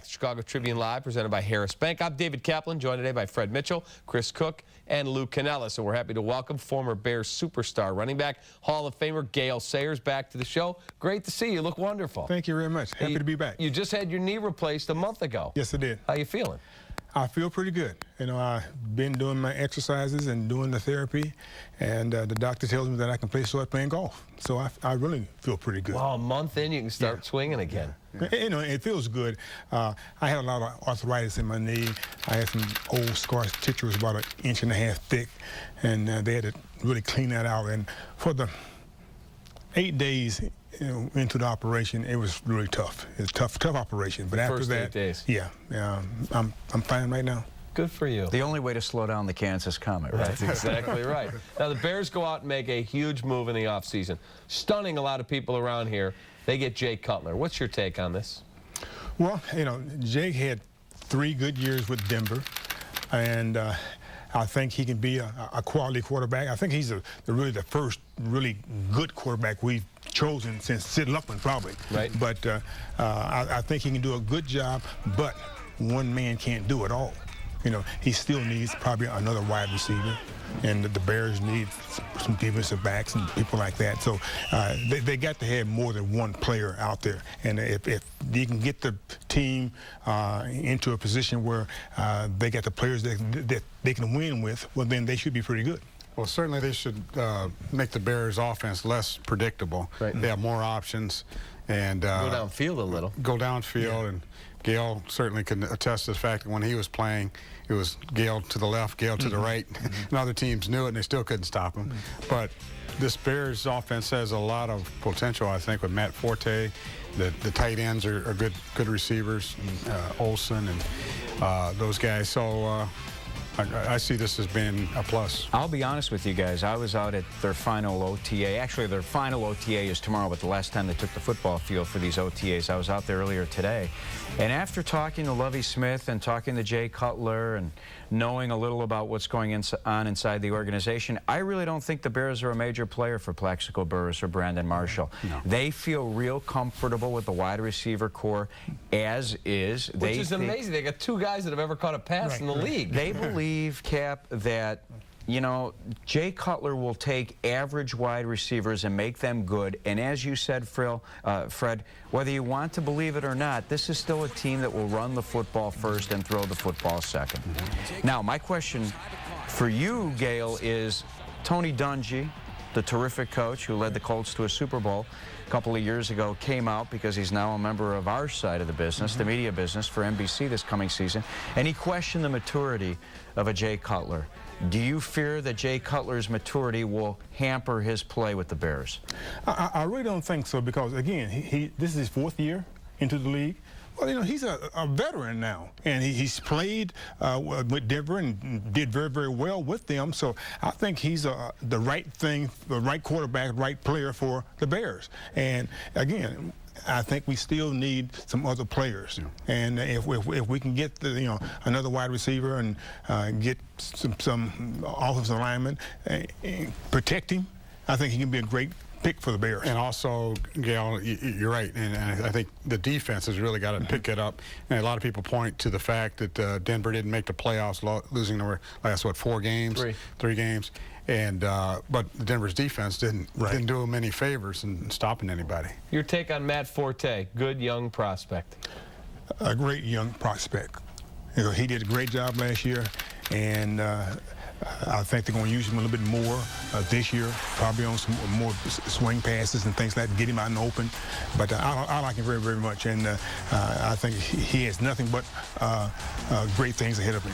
Chicago Tribune Live, presented by Harris Bank. I'm David Kaplan, joined today by Fred Mitchell, Chris Cook, and Lou Canella. So we're happy to welcome former Bears superstar, running back, Hall of Famer Gale Sayers back to the show. Great to see you. You look wonderful. Thank you very much. Happy to be back. You just had your knee replaced a month ago. Yes, I did. How you feeling? I feel pretty good. You know, I've been doing my exercises and doing the therapy, and the doctor tells me that I can start playing golf. So I really feel pretty good. Well, a month in, you can start swinging again. Yeah. You know, it feels good. I had a lot of arthritis in my knee. I had some old scar tissue, was about 1.5 inches thick, and they had to really clean that out. And for the 8 days into the operation, it was really tough. It's a tough operation. But after First that, 8 days. Yeah, I'm fine right now. Good for you. The only way to slow down the Kansas Comet, right? That's exactly right. Now, the Bears go out and make a huge move in the offseason, stunning a lot of people around here. They get Jay Cutler. What's your take on this? Well, you know, Jay had 3 good years with Denver, and I think he can be a quality quarterback. I think he's really the first really good quarterback we've chosen since Sid Luckman, probably. Right. But I think he can do a good job, but one man can't do it all. You know, he still needs probably another wide receiver, and the Bears need some defensive backs and people like that. So they got to have more than one player out there. And if you can get the team into a position where they got the players that they can win with, well, then they should be pretty good. Well, certainly they should make the Bears' offense less predictable. Right. They have more options. And Go downfield a little. Go downfield, yeah. And Gale certainly can attest to the fact that when he was playing, it was Gale to the left, Gale to the right. And other teams knew it, and they still couldn't stop him. But this Bears offense has a lot of potential, I think, with Matt Forte. The tight ends are good receivers, Olsen and those guys. So I see this as being a plus. I'll be honest with you guys. I was out at their final OTA. Actually, their final OTA is tomorrow, but the last time they took the football field for these OTAs, I was out there earlier today. And after talking to Lovie Smith and talking to Jay Cutler and knowing a little about what's going on inside the organization, I really don't think the Bears are a major player for Plaxico Burress or Brandon Marshall. No. They feel real comfortable with the wide receiver core as is. Which is amazing. They got 2 guys that have ever caught a pass in the league. They believe, Cap, that, you know, Jay Cutler will take average wide receivers and make them good. And as you said, Fred, whether you want to believe it or not, this is still a team that will run the football first and throw the football second. Now, my question for you, Gale, is Tony Dungy, the terrific coach who led the Colts to a Super Bowl a couple of years ago, came out because he's now a member of our side of the business, the media business, for NBC this coming season, and he questioned the maturity of a Jay Cutler. Do you fear that Jay Cutler's maturity will hamper his play with the Bears? I really don't think so, because, again, this is his 4th year into the league. Well, you know, he's a veteran now, and he's played with Denver and did very, very well with them. So I think he's the right quarterback, right player for the Bears. And, again, I think we still need some other players, and if we can get another wide receiver and get some offensive linemen, protect him, I think he can be a great pick for the Bears. And also, Gale, you're right, and I think the defense has really got to pick it up. And a lot of people point to the fact that Denver didn't make the playoffs, losing their last 4 games, 3 games, and but Denver's defense didn't do them any favors in stopping anybody. Your take on Matt Forte, good young prospect. A great young prospect. You know, he did a great job last year, and I think they're going to use him a little bit more this year, probably on some more swing passes and things like that, get him out in the open. But I like him very, very much, and I think he has nothing but great things ahead of him.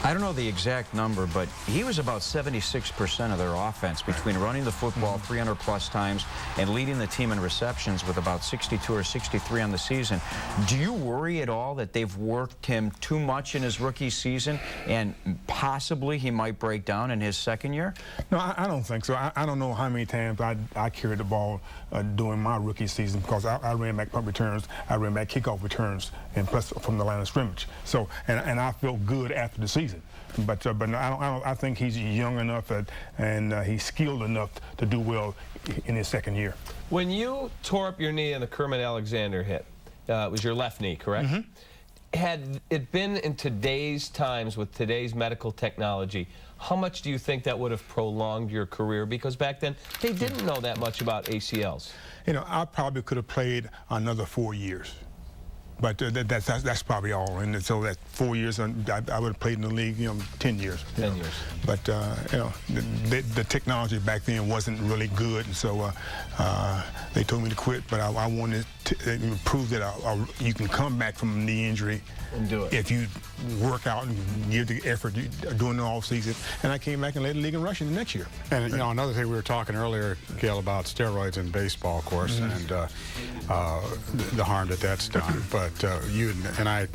I don't know the exact number, but he was about 76% of their offense between running the football 300-plus times and leading the team in receptions with about 62 or 63 on the season. Do you worry at all that they've worked him too much in his rookie season and possibly he might break down in his 2nd year? No, I don't think so. I don't know how many times I carried the ball during my rookie season, because I ran back punt returns, I ran back kickoff returns, and plus from the line of scrimmage. So, and I felt good after the season. But I think he's young enough and he's skilled enough to do well in his 2nd year. When you tore up your knee in the Kermit Alexander hit, it was your left knee, correct? Had it been in today's times with today's medical technology, how much do you think that would have prolonged your career? Because back then, they didn't know that much about ACLs. You know, I probably could have played another 4 years. But that's probably all. And so that 4 years, I would have played in the league, 10 years. 10 years. But, the technology back then wasn't really good. And so they told me to quit. But I wanted to prove that you can come back from a knee injury and do it if you work out and give the effort during the off season. And I came back and led the league in rushing the next year. And another thing we were talking earlier, Gale, about steroids in baseball, of course, and the harm that's done. But you and I,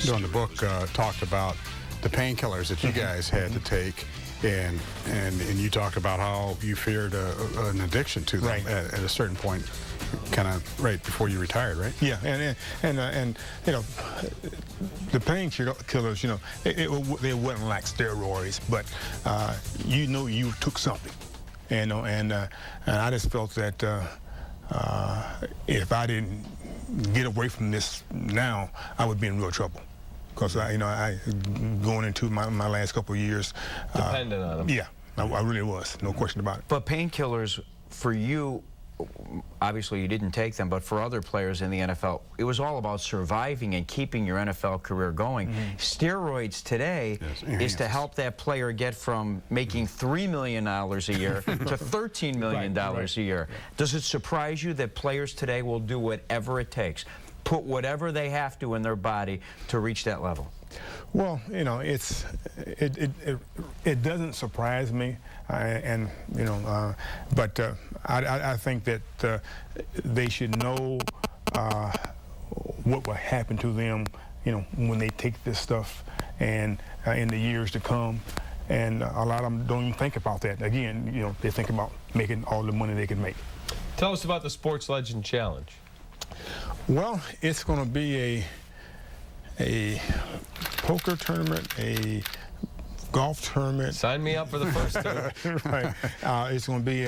during the book, talked about the painkillers that you guys had to take. And you talked about how you feared an addiction to them at a certain point, kind of right before you retired, right? Yeah, and the painkillers, they wouldn't like steroids, but you took something, and I just felt that if I didn't get away from this now, I would be in real trouble. Because I going into my last couple of years, dependent on them. Yeah, I really was, no question about it. But painkillers for you, obviously you didn't take them, but for other players in the NFL, it was all about surviving and keeping your NFL career going. Steroids today is to help that player get from making $3 million a year to $13 million a year. Does it surprise you that players today will do whatever it takes, put whatever they have to in their body to reach that level? Well, it doesn't surprise me, but I think that they should know what will happen to them, when they take this stuff and in the years to come. And a lot of them don't even think about that. Again, they think about making all the money they can make. Tell us about the Sports Legend Challenge. Well, it's going to be a poker tournament, a golf tournament. Sign me up for the first two. Right. It's going to be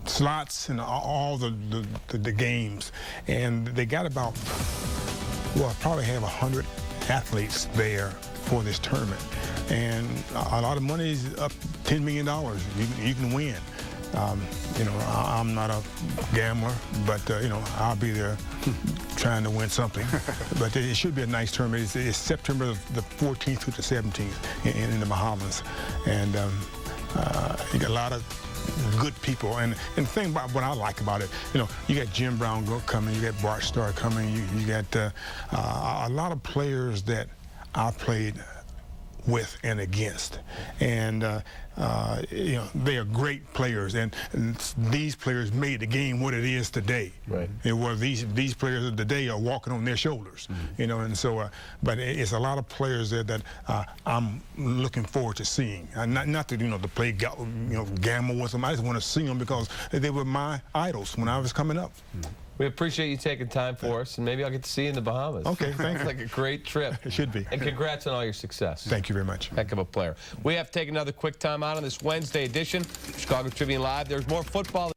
slots and all the games. And they got about, probably have 100 athletes there for this tournament. And a lot of money is up $10 million. You can win. I'm not a gambler, but I'll be there trying to win something. But it should be a nice tournament. It's September the 14th through the 17th in the Bahamas, and you got a lot of good people. And the thing about what I like about it, you got Jim Brown coming, you got Bart Starr coming, you got a lot of players that I played with and against, and they are great players, and these players made the game what it is today. Right. Well, these players of today are walking on their shoulders, and so. But it's a lot of players there that I'm looking forward to seeing. Not to to play gamble with them. I just want to see them because they were my idols when I was coming up. We appreciate you taking time for us, and maybe I'll get to see you in the Bahamas. Okay, thanks. Sounds like a great trip. It should be. And congrats on all your success. Thank you very much. Heck of a player. We have to take another quick time out on this Wednesday edition of Chicago Tribune Live. There's more football.